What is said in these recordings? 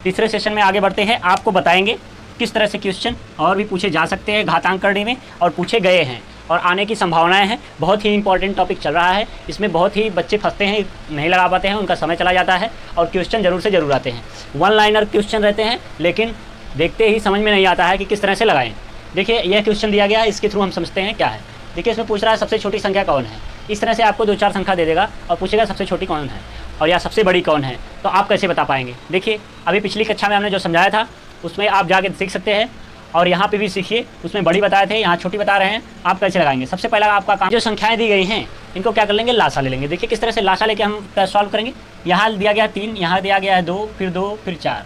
तीसरे सेशन में आगे बढ़ते हैं। आपको बताएंगे किस तरह से क्वेश्चन और भी पूछे जा सकते हैं घातांक करने में, और पूछे गए हैं और आने की संभावनाएं हैं। बहुत ही इंपॉर्टेंट टॉपिक चल रहा है, इसमें बहुत ही बच्चे फंसते हैं, नहीं लगा पाते हैं, उनका समय चला जाता है और क्वेश्चन ज़रूर से ज़रूर आते हैं। वन लाइनर क्वेश्चन रहते हैं, लेकिन देखते ही समझ में नहीं आता है कि किस तरह से लगाएं। देखिए यह क्वेश्चन दिया गया है, इसके थ्रू हम समझते हैं क्या है। देखिए इसमें पूछ रहा है सबसे छोटी संख्या कौन है। इस तरह से आपको 2-4 संख्या दे देगा और पूछेगा सबसे छोटी कौन है और या सबसे बड़ी कौन है, तो आप कैसे बता पाएंगे। देखिए अभी पिछली कक्षा में हमने जो समझाया था उसमें आप जाके सीख सकते हैं, और यहाँ पे भी सीखिए, उसमें बड़ी बताए थे, यहाँ छोटी बता रहे हैं। आप कैसे लगाएंगे, सबसे पहला आपका काम, जो संख्याएं दी गई हैं इनको क्या कर लेंगे, लासा ले लेंगे। देखिए किस तरह से लासा लेके हम सॉल्व करेंगे। यहाँ दिया गया है 3, यहाँ दिया गया है 2, फिर 4,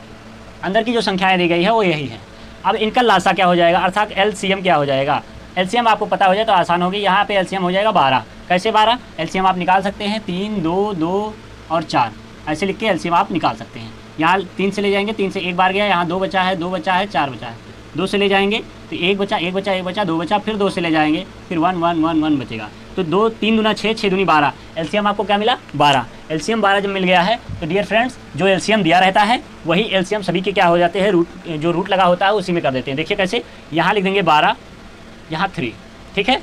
अंदर की जो संख्याएँ दी गई है वो यही है। अब इनका लासा क्या हो जाएगा, अर्थात एलसीएम क्या हो जाएगा। एलसीएम आपको पता हो जाए तो आसान होगी। यहाँ पे एलसीएम हो जाएगा 12। कैसे 12? एलसीएम आप निकाल सकते हैं 3, 2, 2 और 4, ऐसे लिख के एलसीएम आप निकाल सकते हैं। यहाँ 3 से ले जाएंगे, 3 से एक बार गया, यहाँ 2 बचा है, 2 बचा है, 4 बचा है, 2 से ले जाएंगे तो 1 बचा, 1 बचा, 1 बचा, 2 बचा, फिर 2 से ले जाएंगे, फिर 1 1 1 1 बचेगा। तो 2 3 दूना 6, 6 दूनी 12, एलसीएम आपको क्या मिला 12। एलसीएम 12 जब मिल गया है तो डियर फ्रेंड्स जो एलसीएम दिया रहता है वही एलसीएम सभी के क्या हो जाते हैं, रूट जो रूट लगा होता है उसी में कर देते हैं। देखिए कैसे, यहाँ लिख देंगे 12, यहाँ 3, ठीक है,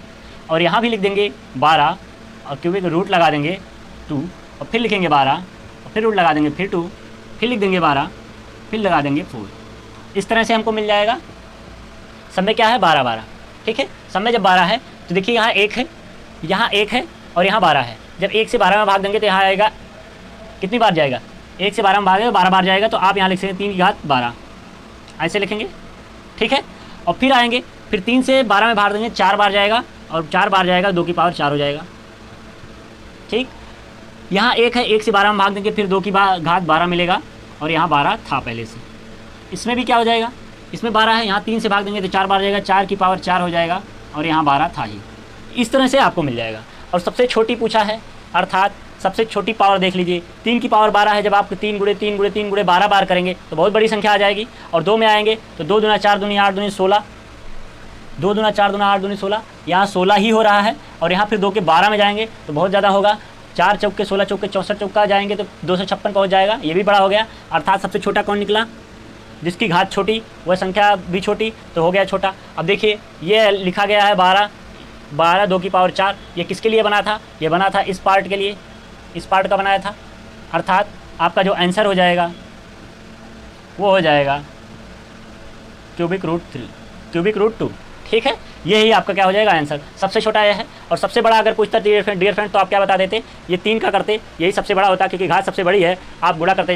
और यहाँ भी लिख देंगे 12 और क्योंकि रूट लगा देंगे 2, और फिर लिखेंगे 12 और फिर रूट लगा देंगे, फिर 2, फिर लिख देंगे 12, फिर लगा देंगे 4। इस तरह से हमको मिल जाएगा। सब में क्या है 12 12, ठीक है। सब में जब 12 है तो देखिए यहाँ 1 है, यहाँ 1 है और यहाँ 12 है। जब 1 से 12 में भाग देंगे तो यहाँ आएगा, कितनी बार जाएगा, 1 से 12 में भागेगा 12 बार जाएगा, तो आप यहाँ लिख सकते हैं 3 की घात 12, ऐसे लिखेंगे, ठीक है। और फिर आएंगे, फिर 3 से 12 में भाग देंगे 4 बार जाएगा, और 4 बार जाएगा 2 की पावर 4 हो जाएगा, ठीक। यहाँ 1 है, 1 से 12 में भाग देंगे फिर 2 की घात 12 मिलेगा, और यहाँ 12 था पहले से। इसमें भी क्या हो जाएगा, इसमें 12 है, यहाँ 3 से भाग देंगे तो 4 बार जाएगा, 4 की पावर 4 हो जाएगा, और यहाँ 12 था ही। इस तरह से आपको मिल जाएगा। और सबसे छोटी पूछा है, अर्थात सबसे छोटी पावर देख लीजिए, 3 की पावर 12 है। जब आप 3 गुणे 3 गुणे 3 गुणे 12 बार करेंगे तो बहुत बड़ी संख्या आ जाएगी। और 2 में आएंगे तो 2 दूना 4 दूनी 8 दूनी 16, 2 दूना 4 दूना 8 दूनी 16, यहाँ 16 ही हो रहा है। और यहाँ फिर 2 के 12 में जाएंगे तो बहुत ज़्यादा होगा, 4 चौके 16 चौके 64 चौका जाएंगे तो 256 पहुँच जाएगा, ये भी बड़ा हो गया। अर्थात सबसे छोटा कौन निकला, जिसकी घात छोटी वह संख्या भी छोटी, तो हो गया छोटा। अब देखिए ये लिखा गया है 12, 12 2 की पावर 4, ये किसके लिए बना था, ये बना था इस पार्ट के लिए, इस पार्ट का बनाया था। अर्थात आपका जो आंसर हो जाएगा वो हो जाएगा क्यूबिक रूट 3, क्यूबिक रूट 2, ठीक है। यही आपका क्या हो जाएगा आंसर। सबसे छोटा यह है, और सबसे बड़ा अगर पूछता डियर फ्रेंड तो आप क्या बता देते, ये 3 का करते, यही सबसे बड़ा होता, क्योंकि घात सबसे बड़ी है। आप गुणा करते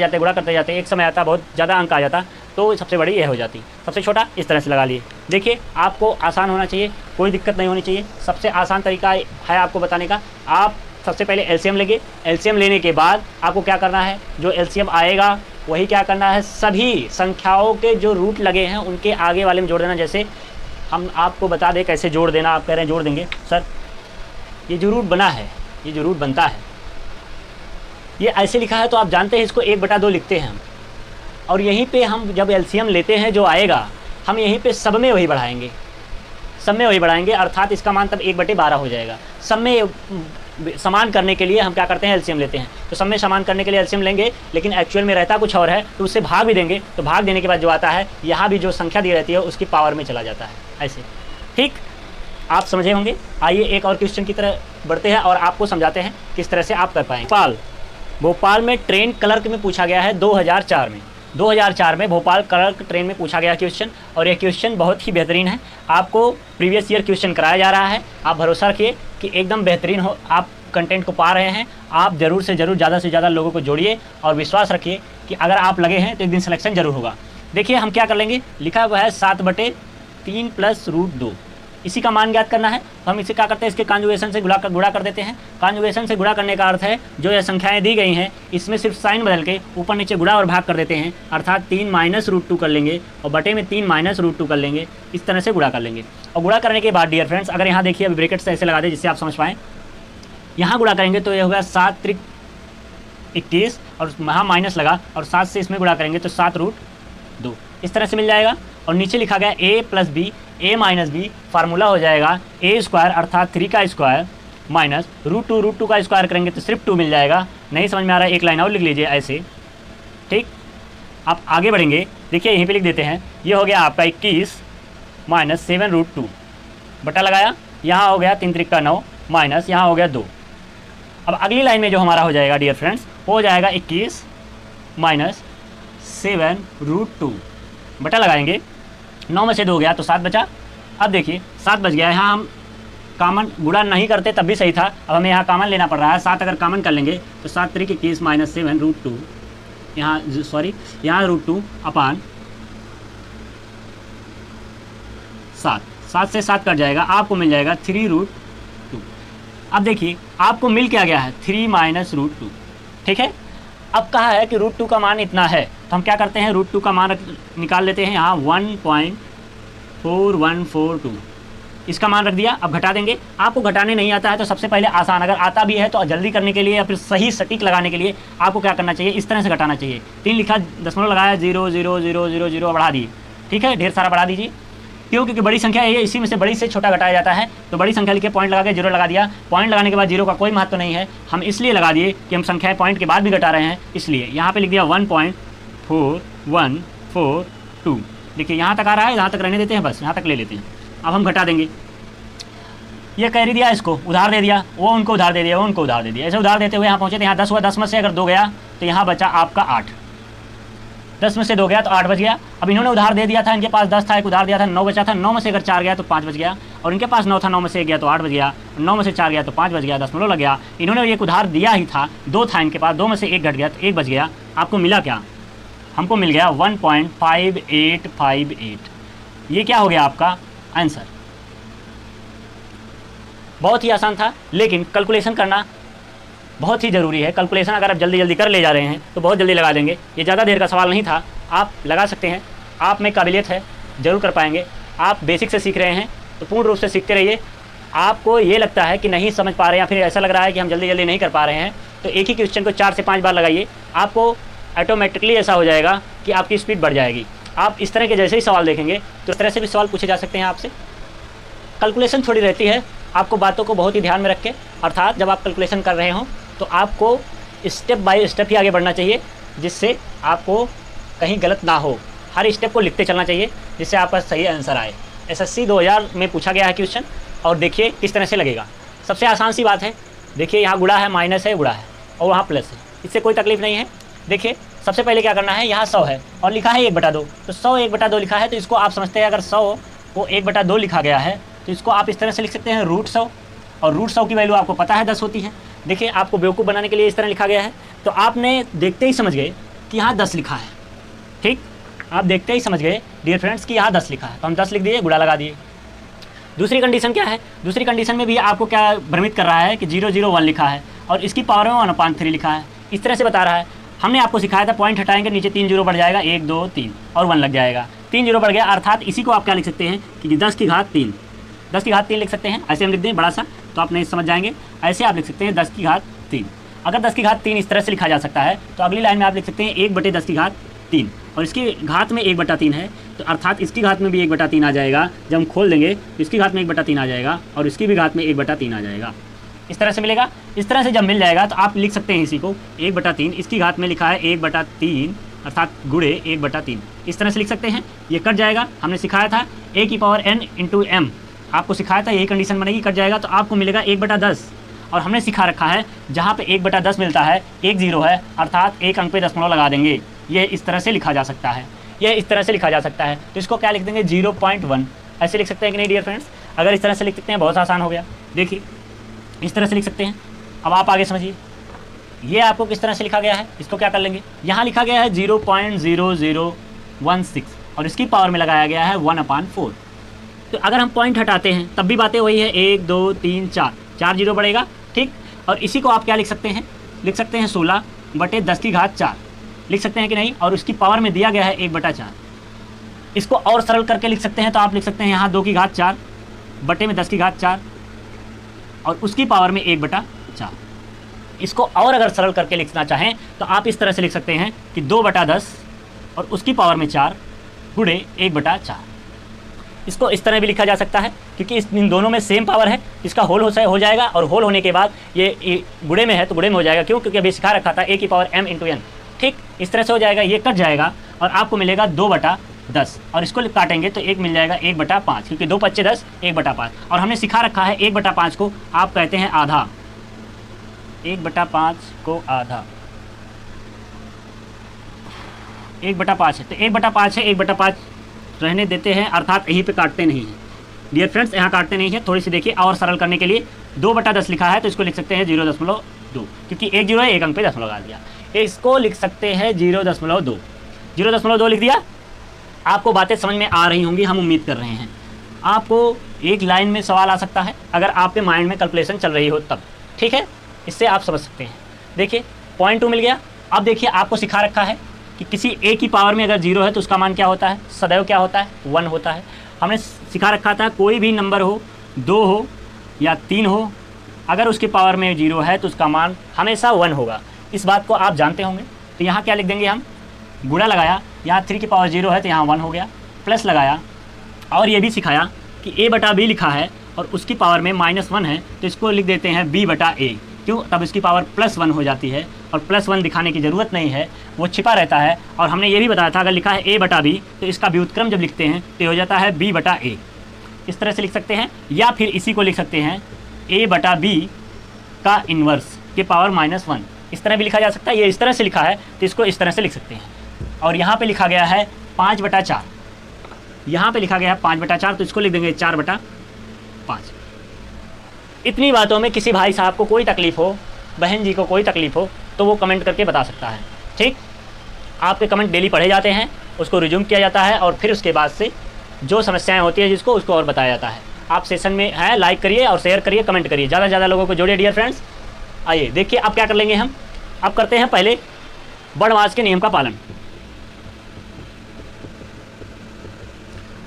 जाते, एक समय आता बहुत ज़्यादा अंक आ जाता, तो सबसे बड़ी यह हो जाती। सबसे छोटा इस तरह से लगा लिए। देखिए आपको आसान होना चाहिए, कोई दिक्कत नहीं होनी चाहिए। सबसे आसान तरीका है आपको बताने का। आप सबसे पहले एलसीएम लेंगे, एलसीएम लेने के बाद आपको क्या करना है, जो एलसीएम आएगा वही क्या करना है, सभी संख्याओं के जो रूट लगे हैं उनके आगे वाले में जोड़ देना। जैसे हम आपको बता दें कैसे जोड़ देना। आप कह रहे हैं जोड़ देंगे सर, ये जो रूट बना है, ये जो रूट बनता है ये ऐसे लिखा है तो आप जानते हैं इसको 1/2 लिखते हैं हम। और यहीं पे हम जब एलसीएम लेते हैं जो आएगा, हम यहीं पे सब में वही बढ़ाएंगे, सब में वही बढ़ाएंगे। अर्थात इसका मान तब 1/12 हो जाएगा। सब में समान करने के लिए हम क्या करते हैं, एलसीएम लेते हैं। तो सब में समान करने के लिए एलसीएम लेंगे, लेकिन एक्चुअल में रहता कुछ और है, तो उससे भाग भी देंगे। तो भाग देने के बाद जो आता है, यहाँ भी जो संख्या दी रहती है उसकी पावर में चला जाता है, ऐसे, ठीक। आप समझे होंगे। आइए एक और क्वेश्चन की तरह बढ़ते हैं और आपको समझाते हैं किस तरह से आप कर पाएंगे। भोपाल में ट्रेन क्लर्क में पूछा गया है 2004 में। 2004 में भोपाल क्लर्क ट्रेन में पूछा गया क्वेश्चन, और यह क्वेश्चन बहुत ही बेहतरीन है। आपको प्रीवियस ईयर क्वेश्चन कराया जा रहा है। आप भरोसा रखिए कि एकदम बेहतरीन हो, आप कंटेंट को पा रहे हैं। आप ज़रूर से ज़रूर ज़्यादा से ज़्यादा लोगों को जोड़िए और विश्वास रखिए कि अगर आप लगे हैं तो एक दिन सिलेक्शन ज़रूर होगा। देखिए हम क्या कर लेंगे, लिखा हुआ है 7/3 + √2, इसी का मान ज्ञात करना है। तो हम इसे क्या करते हैं, इसके कॉन्जुगेशन से गुणा कर देते हैं। कॉन्जुगेशन से गुणा करने का अर्थ है जो ये संख्याएं दी गई हैं इसमें सिर्फ साइन बदल के ऊपर नीचे गुणा और भाग कर देते हैं। अर्थात 3 - √2 कर लेंगे और बटे में 3 - √2 कर लेंगे। इस तरह से गुणा कर लेंगे। और गुणा करने के बाद डियर फ्रेंड्स, अगर यहाँ देखिए अभी ब्रैकेट से ऐसे लगा दें जिससे आप समझ पाएँ, यहाँ गुणा करेंगे तो ये होगा 7 × 21, और यहाँ माइनस लगा और 7 से इसमें गुणा करेंगे तो 7√2, इस तरह से मिल जाएगा। और नीचे लिखा गया a + b, a - b, formula हो जाएगा a² अर्थात 3 का स्क्वायर माइनस √2 का स्क्वायर करेंगे तो सिर्फ 2 मिल जाएगा। नहीं समझ में आ रहा है, एक लाइन और लिख लीजिए ऐसे, ठीक। आप आगे बढ़ेंगे, देखिए यहीं पे लिख देते हैं, ये हो गया आपका 21 माइनस 7√2 बटा लगाया, यहाँ हो गया 3 त्रिक का 9 माइनस यहाँ हो गया 2। अब अगली लाइन में जो हमारा हो जाएगा डियर फ्रेंड्स, वो हो जाएगा 21 माइनस 7√2 बटा लगाएंगे, 9 में से 2 गया तो 7 बचा। अब देखिए 7 बच गया, यहाँ हम कॉमन गुणा नहीं करते तब भी सही था, अब हमें यहाँ कॉमन लेना पड़ रहा है। 7 अगर कॉमन कर लेंगे तो 7 त्रिक 21 माइनस 7√2, यहाँ सॉरी यहाँ √2 अपान 7 से 7 कट जाएगा, आपको मिल जाएगा 3√2। अब देखिए आपको मिल क्या गया है 3 माइनस √2, ठीक है। अब कहा है कि √2 का मान इतना है, तो हम क्या करते हैं √2 का मान निकाल लेते हैं, यहाँ 1.4142 इसका मान रख दिया। अब घटा देंगे, आपको घटाने नहीं आता है तो सबसे पहले आसान, अगर आता भी है तो जल्दी करने के लिए या फिर सही सटीक लगाने के लिए आपको क्या करना चाहिए, इस तरह से घटाना चाहिए। 3 लिखा, दशमलव लगाया, 0 0 0 0 0 बढ़ा दिए, ठीक है, ढेर सारा बढ़ा दीजिए। क्यों? क्योंकि बड़ी संख्या है, इसी में से बड़ी से छोटा घटाया जाता है। तो बड़ी संख्या लिखे, पॉइंट लगा के 0 लगा दिया। पॉइंट लगाने के बाद 0 का कोई महत्व नहीं है, हम इसलिए लगा दिए कि हम संख्याएं पॉइंट के बाद भी घटा रहे हैं, इसलिए यहाँ पे लिख दिया 1.4142। देखिए यहाँ तक आ रहा है, यहाँ तक रहने देते हैं, बस यहाँ तक ले लेते हैं। अब हम घटा देंगे, ये कैरी दिया, इसको उधार दे दिया, वो उनको उधार दे दिया, वो उनको उधार दे दिया, ऐसे उधार देते हुए यहाँ पहुँचे। तो यहाँ 10 हुआ, 10 में से अगर 2 गया तो यहाँ बचा आपका 8, 10 में से 2 गया तो 8 बच गया। अब इन्होंने उधार दे दिया था, इनके पास 10 था, एक उधार दिया था, 9 बचा था, 9 में से अगर 4 गया तो 5 बच गया, और इनके पास 9 था, 9 में से 1 गया तो 8 बच गया, 9 में से 4 गया तो 5 बच गया, दशमलव लग गया। इन्होंने एक उधार दिया ही था, 2 था इनके पास, 2 में से 1 घट गया तो 1 बच गया। आपको मिला क्या? हमको मिल गया 1.5858। ये क्या हो गया आपका आंसर। बहुत ही आसान था, लेकिन कैलकुलेशन करना बहुत ही ज़रूरी है। कैलकुलेशन अगर आप जल्दी जल्दी कर ले जा रहे हैं तो बहुत जल्दी लगा देंगे। ये ज़्यादा देर का सवाल नहीं था, आप लगा सकते हैं, आप में काबिलियत है, ज़रूर कर पाएंगे। आप बेसिक से सीख रहे हैं तो पूर्ण रूप से सीखते रहिए। आपको ये लगता है कि नहीं समझ पा रहे हैं या फिर ऐसा लग रहा है कि हम जल्दी जल्दी नहीं कर पा रहे हैं, तो एक ही क्वेश्चन को 4 से 5 बार लगाइए, आपको ऑटोमेटिकली ऐसा हो जाएगा कि आपकी स्पीड बढ़ जाएगी। आप इस तरह के जैसे ही सवाल देखेंगे तो इस तरह से भी सवाल पूछे जा सकते हैं आपसे। कैलकुलेशन थोड़ी रहती है, आपको बातों को बहुत ही ध्यान में रख के, अर्थात जब आप कैलकुलेशन कर रहे हों तो आपको स्टेप बाय स्टेप ही आगे बढ़ना चाहिए, जिससे आपको कहीं गलत ना हो। हर स्टेप को लिखते चलना चाहिए जिससे आपका सही आंसर आए। SSC 2000 में पूछा गया है क्वेश्चन, और देखिए किस तरह से लगेगा। सबसे आसान सी बात है, देखिए यहाँ गुणा है, माइनस है, गुणा है, और वहाँ प्लस है, इससे कोई तकलीफ नहीं है। देखिए सबसे पहले क्या करना है, यहाँ 100 है और लिखा है 1/2, तो 100 1/2 लिखा है, तो इसको आप समझते हैं अगर 100 को 1/2 लिखा गया है तो इसको आप इस तरह से लिख सकते हैं √100, और √100 की वैल्यू आपको पता है 10 होती है। देखिए आपको बेवकूफ़ बनाने के लिए इस तरह लिखा गया है, तो आपने देखते ही समझ गए कि यहाँ 10 लिखा है। ठीक, आप देखते ही समझ गए डियर फ्रेंड्स कि यहाँ 10 लिखा है, तो हम 10 लिख दिए, गुणा लगा दिए। दूसरी कंडीशन क्या है, दूसरी कंडीशन में भी आपको क्या भ्रमित कर रहा है कि 001 लिखा है और इसकी पावर में 1/3 लिखा है, इस तरह से बता रहा है। हमने आपको सिखाया था पॉइंट हटाएंगे, नीचे 3 0 बढ़ जाएगा, 1 2 3 और 1 लग जाएगा, 3 0 बढ़ गया, अर्थात इसी को आप क्या लिख सकते हैं कि 10 की घात 3, 10 की घात 3 लिख सकते हैं। ऐसे हम लिख दें बड़ा सा तो आप नहीं समझ जाएंगे, ऐसे आप लिख सकते हैं 10 की घात 3। अगर 10 की घात 3 इस तरह से लिखा जा सकता है तो अगली लाइन में आप लिख सकते हैं 1/10 की घात 3, और इसकी घात में 1/3 है, तो अर्थात इसकी घात में भी 1/3 आ जाएगा। जब हम खोल देंगे तो इसकी घात में 1/3 आ जाएगा और इसकी भी घात में 1/3 आ जाएगा। इस तरह से मिलेगा। इस तरह से जब मिल जाएगा तो आप लिख सकते हैं इसी को 1/3, इसकी घात में लिखा है 1/3 अर्थात गुणे 1/3, इस तरह से लिख सकते हैं। ये कट जाएगा, हमने सिखाया था a की पावर n इंटू m, आपको सिखाया था यही कंडीशन बनेगी, कट जाएगा तो आपको मिलेगा 1/10, और हमने सिखा रखा है जहाँ पे 1/10 मिलता है 1 0 है, अर्थात एक अंक पे दशमलव लगा देंगे। ये इस तरह से लिखा जा सकता है, यह इस तरह से लिखा जा सकता है, तो इसको क्या लिख देंगे 0.1, ऐसे लिख सकते हैं कि नहीं डियर फ्रेंड्स। अगर इस तरह से लिख सकते हैं बहुत आसान हो गया। देखिए इस तरह से लिख सकते हैं। अब आप आगे समझिए, ये आपको किस तरह से लिखा गया है, इसको क्या कर लेंगे, यहाँ लिखा गया है 0.0016 और इसकी पावर में लगाया गया है 1/4। तो अगर हम पॉइंट हटाते हैं तब भी बातें वही है, 1 2 3 4 0 बढ़ेगा, ठीक। और इसी को आप क्या लिख सकते हैं, लिख सकते हैं 16/10 की घात 4 लिख सकते हैं कि नहीं, और उसकी पावर में दिया गया है 1/4। इसको और सरल करके लिख सकते हैं तो आप लिख सकते हैं यहाँ 2 की घात 4 बटे में 10 की घात 4 और उसकी पावर में 1/4। इसको और अगर सरल करके लिखना चाहें तो आप इस तरह से लिख सकते हैं कि 2/10 और उसकी पावर में 4 गुणे 1/4। इसको इस तरह भी लिखा जा सकता है क्योंकि इन दोनों में सेम पावर है, इसका होल हो जाएगा, और होल होने के बाद ये गुणे में है तो गुणे में हो जाएगा। क्यों? क्योंकि अभी सिखा रखा था a की पावर m इंटू n, ठीक। इस तरह से हो जाएगा, ये कट जाएगा और आपको मिलेगा 2/10 और इसको काटेंगे तो 1 मिल जाएगा 1/5 क्योंकि 2 × 10 1/5 और हमने सिखा रखा है 1/5 को आप कहते हैं आधा, 1/5 को आधा 1/5 है तो 1/5 है, 1/5 रहने देते हैं अर्थात यहीं पे काटते नहीं हैं डियर फ्रेंड्स, यहाँ काटते नहीं है। थोड़ी सी देखिए और सरल करने के लिए 2/10 लिखा है तो इसको लिख सकते हैं 0.2 क्योंकि 1 0 है, 1 अंक पे दशमलव लगा दिया, इसको लिख सकते हैं 0.2, 0.2 लिख दिया। आपको बातें समझ में आ रही होंगी, हम उम्मीद कर रहे हैं। आपको एक लाइन में सवाल आ सकता है अगर आपके माइंड में कैलकुलेशन चल रही हो तब, ठीक है, इससे आप समझ सकते हैं। देखिए 0.2 मिल गया। अब देखिए आपको सिखा रखा है कि किसी a की पावर में अगर 0 है तो उसका मान क्या होता है, सदैव क्या होता है, 1 होता है। हमने सिखा रखा था कोई भी नंबर हो, 2 हो या 3 हो, अगर उसकी पावर में 0 है तो उसका मान हमेशा 1 होगा। इस बात को आप जानते होंगे। तो यहाँ क्या लिख देंगे हम, गुणा लगाया, यहाँ 3 की पावर 0 है तो यहाँ 1 हो गया, प्लस लगाया और ये भी सिखाया कि a/b लिखा है और उसकी पावर में -1 है तो इसको लिख देते हैं b/a। क्यों, तब इसकी पावर +1 हो जाती है और +1 दिखाने की ज़रूरत नहीं है, वो छिपा रहता है। और हमने ये भी बताया था अगर लिखा है a/b तो इसका व्युत्क्रम जब लिखते हैं तो हो जाता है b/a। इस तरह से लिख सकते हैं या फिर इसी को लिख सकते हैं a/b का इन्वर्स के पावर -1, इस तरह भी लिखा जा सकता है। ये इस तरह से लिखा है तो इसको इस तरह से लिख सकते हैं। और यहाँ पे लिखा गया है 5/4, यहाँ पे लिखा गया है 5/4 तो इसको लिख देंगे 4/5। इतनी बातों में किसी भाई साहब को कोई तकलीफ़ हो, बहन जी को कोई तकलीफ़ हो तो वो कमेंट करके बता सकता है। ठीक, आपके कमेंट डेली पढ़े जाते हैं, उसको रिज्यूम किया जाता है और फिर उसके बाद से जो समस्याएं होती है जिसको उसको और बताया जाता है। आप सेशन में है, लाइक करिए और शेयर करिए, कमेंट करिए, ज़्यादा से ज़्यादा लोगों को जोड़िए डियर फ्रेंड्स। आइए देखिए अब क्या कर लेंगे हम। अब करते हैं पहले बड़मास के नियम का पालन।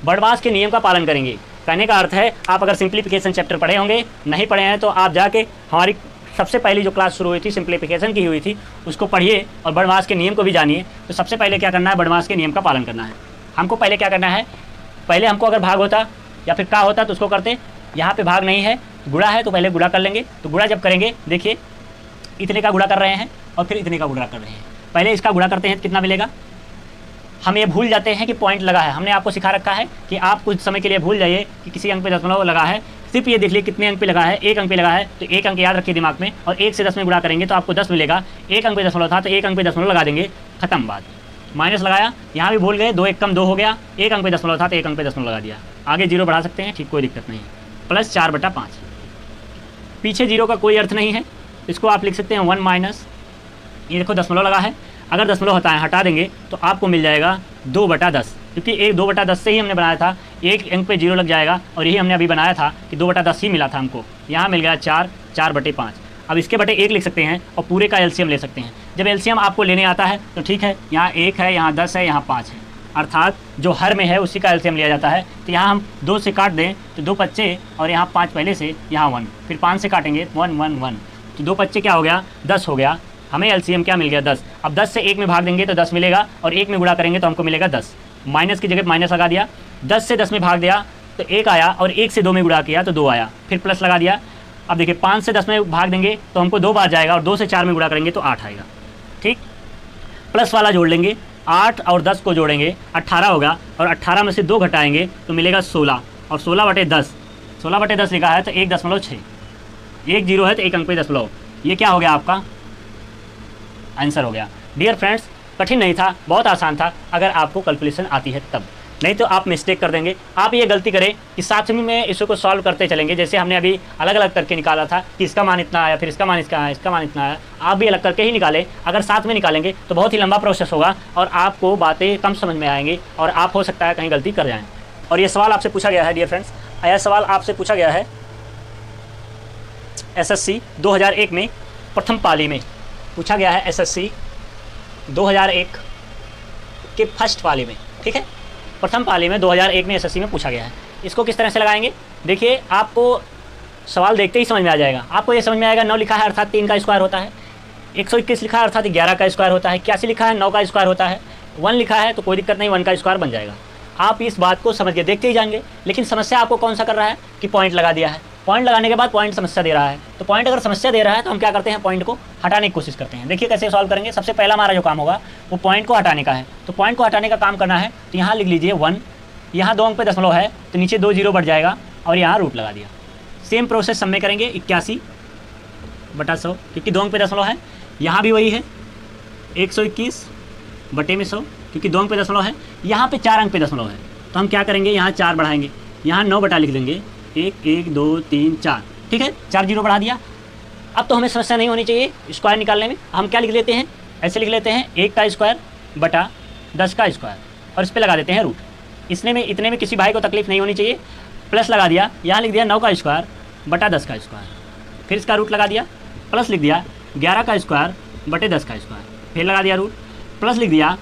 बड़मास के नियम का पालन करेंगे, कहने का अर्थ है आप अगर सिंप्लीफिकेशन चैप्टर पढ़े होंगे, नहीं पढ़े हैं तो आप जाके हमारी सबसे पहली जो क्लास शुरू हुई थी सिंप्लीफिकेशन की हुई थी उसको पढ़िए और बड़मास के नियम को भी जानिए। तो सबसे पहले क्या करना है, बड़मास के नियम का पालन करना है। हमको पहले क्या करना है, पहले हमको अगर भाग होता या फिर का होता तो उसको करते। यहाँ पे भाग नहीं है, गुणा है तो पहले गुणा कर लेंगे। तो गुणा जब करेंगे, देखिए इतने का गुणा कर रहे हैं और फिर इतने का गुणा कर रहे हैं, पहले इसका गुणा करते हैं तो कितना मिलेगा। हम ये भूल जाते हैं कि पॉइंट लगा है। हमने आपको सिखा रखा है कि आप कुछ समय के लिए भूल जाइए कि किसी अंक पे दशमलव लगा है, सिर्फ ये देख लिए कितने अंक पे लगा है, 1 अंक पे लगा है तो 1 अंक याद रखिए दिमाग में और 1 से 10 में गुणा करेंगे तो आपको 10 मिलेगा। 1 अंक पे दशमलव था तो 1 अंक पे दशमलव लगा देंगे, खत्म बात। माइनस लगाया, यहाँ भी भूल गए, 2 1 कम 2 हो गया, 1 अंक पे दशमलव था तो 1 अंक पे दशमलव लगा दिया, आगे 0 बढ़ा सकते हैं, ठीक, कोई दिक्कत नहीं। प्लस 4/5, पीछे 0 का कोई अर्थ नहीं है, इसको आप लिख सकते हैं 1 माइनस, ये देखो दशमलव लगा है, अगर दशमलव हटा देंगे तो आपको मिल जाएगा 2/10, क्योंकि 2/10 से ही हमने बनाया था, 1 अंक पे 0 लग जाएगा और यही हमने अभी बनाया था कि 2/10 ही मिला था हमको, यहाँ मिल गया 4/5। अब इसके बटे 1 लिख सकते हैं और पूरे का एलसीएम ले सकते हैं। जब एलसीएम आपको लेने आता है तो ठीक है, यहाँ 1 है, यहाँ 10 है, यहाँ 5 है, अर्थात जो हर में है उसी का एलसीएम लिया जाता है। तो यहाँ हम 2 से काट दें तो 2 पच्चे और यहाँ 5 पहले से, यहाँ 1, फिर 5 से काटेंगे 1 1 1, तो 2 पच्चे क्या हो गया, 10 हो गया। हमें एलसीएम क्या मिल गया, 10। अब 10 से 1 में भाग देंगे तो 10 मिलेगा और 1 में गुणा करेंगे तो हमको मिलेगा 10। माइनस की जगह माइनस लगा दिया, 10 से 10 में भाग दिया तो 1 आया और 1 से 2 में गुणा किया तो 2 आया, फिर प्लस लगा दिया। अब देखिए 5 से 10 में भाग देंगे तो हमको 2 बार जाएगा और 2 से 4 में गुणा करेंगे तो 8 आएगा, ठीक। प्लस वाला जोड़ लेंगे, 8 और 10 को जोड़ेंगे 18 होगा और 18 में से 2 घटाएंगे तो मिलेगा 16 और 16/10, 16/10 लिखा है तो 1.6, 1 0 है तो 1 अंक पे दशमलव, ये क्या हो गया आपका आंसर हो गया। डियर फ्रेंड्स, कठिन नहीं था, बहुत आसान था अगर आपको कैलकुलेशन आती है तब, नहीं तो आप मिस्टेक कर देंगे। आप ये गलती करें कि साथ में इसको सॉल्व करते चलेंगे, जैसे हमने अभी अलग अलग करके निकाला था कि इसका मान इतना आया, फिर इसका मान इसका आया, इसका मान इतना आया, आप भी अलग करके ही निकालें। अगर साथ में निकालेंगे तो बहुत ही लंबा प्रोसेस होगा और आपको बातें कम समझ में आएंगी और आप हो सकता है कहीं गलती कर जाएँ। और ये सवाल आपसे पूछा गया है डियर फ्रेंड्स, यह सवाल आपसे पूछा गया है SSC 2001 में प्रथम पाली में पूछा गया है, SSC 2001 के फर्स्ट पाली में, ठीक है, प्रथम पाली में 2001 में SSC में पूछा गया है। इसको किस तरह से लगाएंगे, देखिए आपको सवाल देखते ही समझ में आ जाएगा। आपको ये समझ में आएगा 9 लिखा है अर्थात 3 का स्क्वायर होता है, 121 लिखा है अर्थात 11 का स्क्वायर होता है, 81 लिखा है 9 का स्क्वायर होता है, 1 लिखा है तो कोई दिक्कत नहीं, 1 का स्क्वायर बन जाएगा। आप इस बात को समझ के देखते ही जाएंगे। लेकिन समस्या आपको कौन सा कर रहा है कि पॉइंट लगा दिया है, पॉइंट लगाने के बाद पॉइंट समस्या दे रहा है, तो पॉइंट अगर समस्या दे रहा है तो हम क्या करते हैं, पॉइंट को हटाने की कोशिश करते हैं। देखिए कैसे सॉल्व करेंगे। सबसे पहला हमारा जो काम होगा वो पॉइंट को हटाने का है, तो पॉइंट को हटाने का काम करना है। तो यहाँ लिख लीजिए 1, यहाँ 2 अंक पे दशमलव है तो नीचे 2 जीरो बढ़ जाएगा और यहाँ रूट लगा दिया। सेम प्रोसेस सब में करेंगे 81/100, क्योंकि 2 अंक पे दशमलव है। यहाँ भी वही है 121/100, क्योंकि 2 अंक पे दशमलव है। यहाँ पे 4 अंक पे दशमलव है, तो हम क्या करेंगे, यहाँ 4 बढ़ाएंगे, यहाँ 9 बटा लिख देंगे, 1 1 2 3 4, ठीक है, 4 जीरो बढ़ा दिया। अब तो हमें समस्या नहीं होनी चाहिए स्क्वायर निकालने में। हम क्या लिख लेते हैं, ऐसे लिख लेते हैं 1 का स्क्वायर बटा 10 का स्क्वायर, और इस पर लगा देते हैं रूट। इतने में किसी भाई को तकलीफ नहीं होनी चाहिए। प्लस लगा दिया, यहाँ लिख दिया 9 का स्क्वायर बटा 10 का स्क्वायर, फिर इसका रूट लगा दिया। प्लस लिख दिया 11 का स्क्वायर बटे 10 का स्क्वायर, फिर लगा दिया रूट। प्लस लिख दिया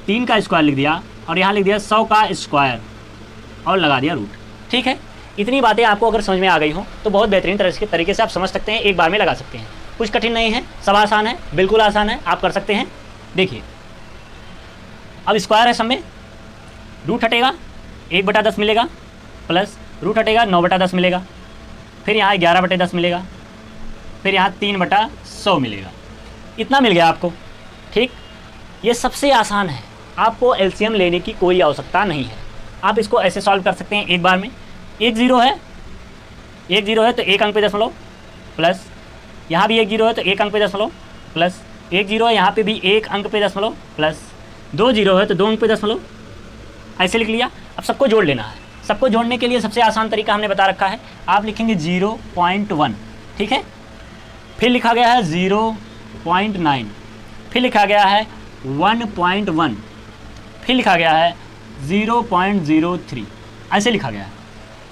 3 का स्क्वायर लिख दिया, और यहाँ लिख दिया 100 का स्क्वायर और लगा दिया रूट। ठीक है, इतनी बातें आपको अगर समझ में आ गई हो तो बहुत बेहतरीन तरीके से आप समझ सकते हैं, एक बार में लगा सकते हैं। कुछ कठिन नहीं है, सब आसान है, बिल्कुल आसान है, आप कर सकते हैं। देखिए अब स्क्वायर है, सब में रूट हटेगा 1/10 मिलेगा, प्लस रूट हटेगा 9/10 मिलेगा, फिर यहाँ 11/10 मिलेगा, फिर यहाँ 3/100 मिलेगा। इतना मिल गया आपको। ठीक, ये सबसे आसान है, आपको एलसीएम लेने की कोई आवश्यकता नहीं है। आप इसको ऐसे सॉल्व कर सकते हैं एक बार में। एक जीरो है तो 1 अंक पे दशमलव, प्लस यहाँ भी 1 जीरो है तो 1 अंक पे दशमलव, प्लस 1 जीरो है यहाँ पे भी 1 अंक पे दशमलव, प्लस 2 जीरो है तो 2 अंक पे दशमलव, ऐसे लिख लिया। अब सबको जोड़ लेना है। सबको जोड़ने के लिए सबसे आसान तरीका हमने बता रखा है, आप लिखेंगे 0.1, ठीक है, फिर लिखा गया है 0.9, फिर लिखा गया है 1.1, फिर लिखा गया है 0.03, ऐसे लिखा गया है,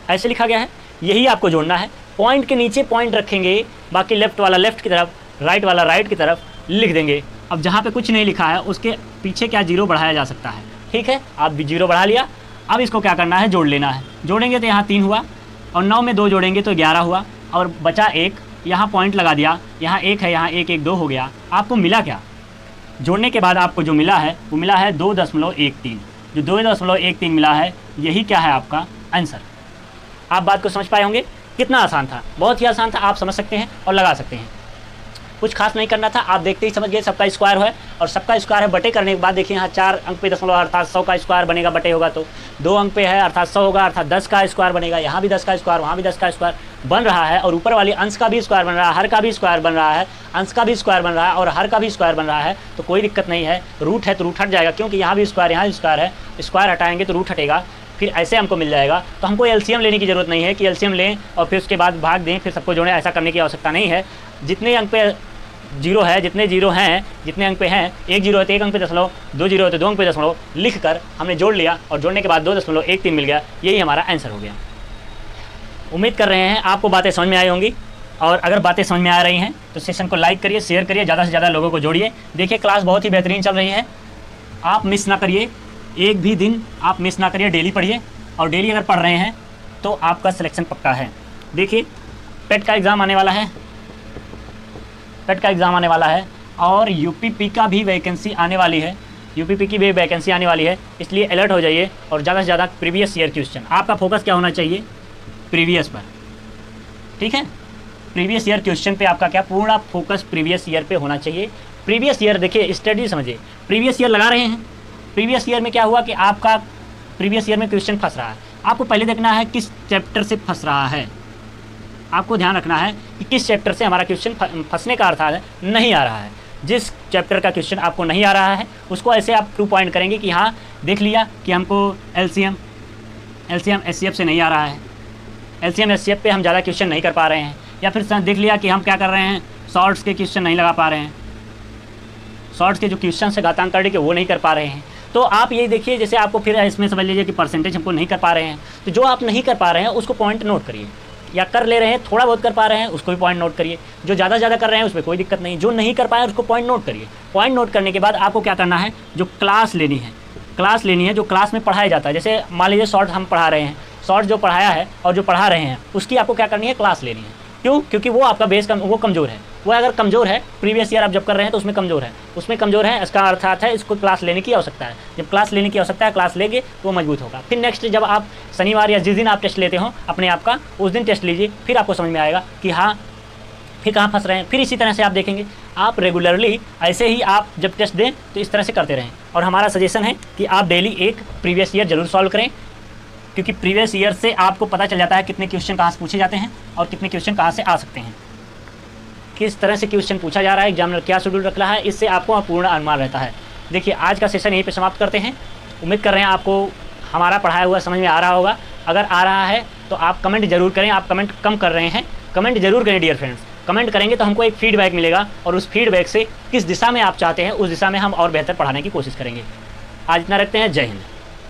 ऐसे लिखा गया है। यही आपको जोड़ना है। पॉइंट के नीचे पॉइंट रखेंगे, बाकी लेफ्ट वाला लेफ्ट की तरफ, राइट वाला राइट की तरफ लिख देंगे। अब जहाँ पे कुछ नहीं लिखा है उसके पीछे क्या जीरो बढ़ाया जा सकता है, ठीक है, आप भी जीरो बढ़ा लिया। अब इसको क्या करना है, जोड़ लेना है। जोड़ेंगे तो यहाँ 3 हुआ, और 9 में 2 जोड़ेंगे तो 11 हुआ, और बचा 1, यहाँ पॉइंट लगा दिया, यहाँ 1 है, यहाँ 1 1 2 हो गया। आपको मिला क्या, जोड़ने के बाद आपको जो मिला है वो मिला है 2.13। जो 2.13 मिला है, यही क्या है आपका आंसर। आप बात को समझ पाए होंगे, कितना आसान था, बहुत ही आसान था, आप समझ सकते हैं और लगा सकते हैं। कुछ खास नहीं करना था, आप देखते ही समझ गए। सबका स्क्वायर है, और सबका स्क्वायर है बटे करने के बाद देखिए यहाँ 4 अंक पे दशमलव अर्थात 100 का स्क्वायर बनेगा, बटे होगा तो 2 अंक पे है अर्थात 100 होगा, अर्थात 10 का स्क्वायर बनेगा। यहाँ भी 10 का स्क्वायर, वहाँ भी 10 का स्क्वायर बन रहा है, और ऊपर वाली अंश का भी स्क्वायर बन रहा है, हर का भी स्क्वायर बन रहा है, अंश का भी स्क्वायर बन रहा है और हर का भी स्क्वायर बन रहा है, तो कोई दिक्कत नहीं है। रूट है तो रूट हट जाएगा, क्योंकि यहाँ भी स्क्वायर यहाँ भी स्क्वायर है, स्क्वायर हटाएंगे तो रूट हटेगा, फिर ऐसे हमको मिल जाएगा। तो हमको एलसीएम लेने की ज़रूरत नहीं है कि एलसीएम लें और फिर उसके बाद भाग दें फिर सबको जोड़ें, ऐसा करने की आवश्यकता नहीं है। जितने अंक पे जीरो है, जितने जीरो हैं, जितने अंक पे हैं, 1 जीरो है तो 1 अंक पे दशमलव, 2 जीरो है तो 2 अंक पे दशमलव, लिख कर हमने जोड़ लिया, और जोड़ने के बाद 2.13 मिल गया। यही हमारा आंसर हो गया। उम्मीद कर रहे हैं आपको बातें समझ में आई होंगी, और अगर बातें समझ में आ रही हैं तो सेशन को लाइक करिए, शेयर करिए, ज़्यादा से ज़्यादा लोगों को जोड़िए। देखिए क्लास बहुत ही बेहतरीन चल रही है, आप मिस ना करिए, एक भी दिन आप मिस ना करिए, डेली पढ़िए, और डेली अगर पढ़ रहे हैं तो आपका सिलेक्शन पक्का है। देखिए पेट का एग्ज़ाम आने वाला है, पेट का एग्ज़ाम आने वाला है, और यूपीपी का भी वैकेंसी आने वाली है, यूपीपी की भी वैकेंसी आने वाली है, इसलिए अलर्ट हो जाइए। और ज़्यादा से ज़्यादा प्रीवियस ईयर क्वेश्चन, आपका फोकस क्या होना चाहिए, प्रीवियस पर, ठीक है, प्रीवियस ईयर क्वेश्चन पे आपका क्या पूरा फोकस प्रीवियस ईयर पे होना चाहिए। प्रीवियस ईयर देखिए, स्टडी समझिए, प्रीवियस ईयर लगा रहे हैं, प्रीवियस ईयर में क्या हुआ कि आपका प्रीवियस ईयर में क्वेश्चन फंस रहा है, आपको पहले देखना है किस चैप्टर से फंस रहा है। आपको ध्यान रखना है कि किस चैप्टर से हमारा क्वेश्चन फंसने का अर्थ है नहीं आ रहा है। जिस चैप्टर का क्वेश्चन आपको नहीं आ रहा है उसको ऐसे आप 2 पॉइंट करेंगे कि हाँ देख लिया कि हमको एलसीएम एचसीएफ से नहीं आ रहा है, एलसीएम एचसीएफ पे हम ज़्यादा क्वेश्चन नहीं कर पा रहे हैं, या फिर देख लिया कि हम क्या कर रहे हैं, शॉर्ट्स के क्वेश्चन नहीं लगा पा रहे हैं, शॉर्ट्स के जो क्वेश्चन है घातांक करने के वो नहीं कर पा रहे हैं। तो आप ये देखिए, जैसे आपको फिर इसमें समझ लीजिए कि परसेंटेज हमको नहीं कर पा रहे हैं, तो जो आप नहीं कर पा रहे हैं उसको पॉइंट नोट करिए, या कर ले रहे हैं थोड़ा बहुत कर पा रहे हैं उसको भी पॉइंट नोट करिए, जो ज़्यादा कर रहे हैं उसमें कोई दिक्कत नहीं, जो नहीं कर पाए उसको पॉइंट नोट करिए। पॉइंट नोट करने के बाद आपको क्या करना है, जो क्लास लेनी है, जो क्लास में पढ़ाया जाता है, जैसे मान लीजिए शॉर्ट हम पढ़ा रहे हैं, शॉर्ट जो पढ़ाया है और जो पढ़ा रहे हैं उसकी आपको क्या करनी है, क्लास लेनी है। क्यों? क्योंकि वो आपका बेस वो कमज़ोर है। वो अगर कमज़ोर है, प्रीवियस ईयर आप जब कर रहे हैं तो उसमें कमज़ोर है, इसका अर्थात है इसको क्लास लेने की आवश्यकता है। जब क्लास लेने की आवश्यकता है, क्लास लेंगे तो वो मजबूत होगा। फिर नेक्स्ट जब आप शनिवार या जिस दिन आप टेस्ट लेते हो अपने आप का, उस दिन टेस्ट लीजिए, फिर आपको समझ में आएगा कि हाँ फिर कहाँ फंस रहे हैं। फिर इसी तरह से आप देखेंगे, आप रेगुलरली ऐसे ही आप जब टेस्ट दें तो इस तरह से करते रहें। और हमारा सजेशन है कि आप डेली एक प्रीवियस ईयर ज़रूर सॉल्व करें, क्योंकि प्रीवियस ईयर से आपको पता चल जाता है कितने क्वेश्चन कहाँ से पूछे जाते हैं और कितने क्वेश्चन कहाँ से आ सकते हैं, किस तरह से क्वेश्चन पूछा जा रहा है, एग्जामिनर क्या शेड्यूल रख रहा है, इससे आपको पूर्ण अनुमान रहता है। देखिए आज का सेशन यहीं पे समाप्त करते हैं। उम्मीद कर रहे हैं आपको हमारा पढ़ाया हुआ समझ में आ रहा होगा। अगर आ रहा है तो आप कमेंट जरूर करें। आप कमेंट कम कर रहे हैं, कमेंट जरूर करें डियर फ्रेंड्स। कमेंट करेंगे तो हमको एक फीडबैक मिलेगा और उस फीडबैक से किस दिशा में आप चाहते हैं उस दिशा में हम और बेहतर पढ़ाने की कोशिश करेंगे। आज इतना रखते हैं। जय हिंद।